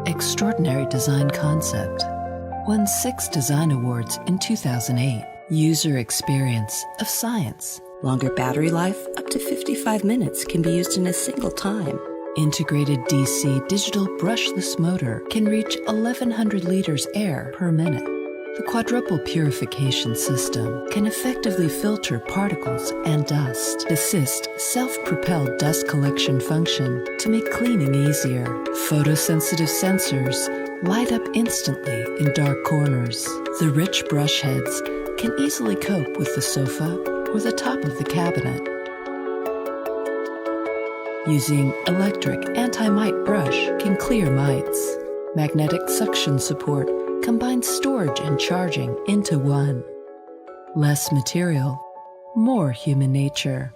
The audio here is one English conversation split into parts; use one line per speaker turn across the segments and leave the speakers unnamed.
Extraordinary design concept. Won 6 design awards in 2008. User experience of science. Longer battery life, up to 55 minutes, can be used in a single time. Integrated DC digital brushless motor can reach 1,100 liters air per minute. The quadruple purification system can effectively filter particles and dust. Assist self-propelled dust collection function to make cleaning easier. Photosensitive sensors light up instantly in dark corners. The rich brush heads can easily cope with the sofa or the top of the cabinet. Using electric anti-mite brush can clear mites. Magnetic suction support combines storage and charging into one. Less material, more human nature.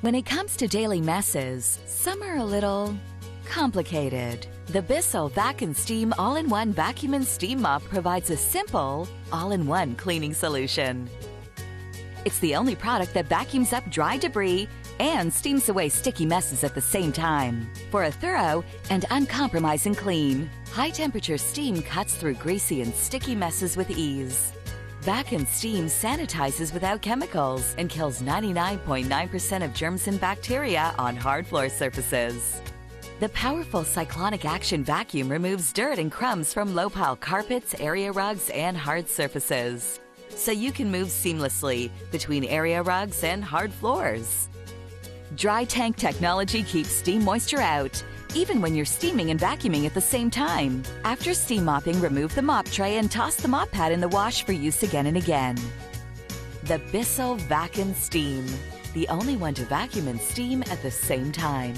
When it comes to daily messes, some are a little complicated. The BISSELL Vac and Steam All-in-One Vacuum and Steam Mop provides a simple, all-in-one cleaning solution. It's the only product that vacuums up dry debris and steams away sticky messes at the same time. For a thorough and uncompromising clean, high-temperature steam cuts through greasy and sticky messes with ease. Vac and Steam sanitizes without chemicals and kills 99.9% of germs and bacteria on hard floor surfaces. The powerful cyclonic action vacuum removes dirt and crumbs from low-pile carpets, area rugs, and hard surfaces, so you can move seamlessly between area rugs and hard floors. Dry tank technology keeps steam moisture out, even when you're steaming and vacuuming at the same time. After steam mopping, remove the mop tray and toss the mop pad in the wash for use again and again. The BISSELL Vac and Steam, the only one to vacuum and steam at the same time.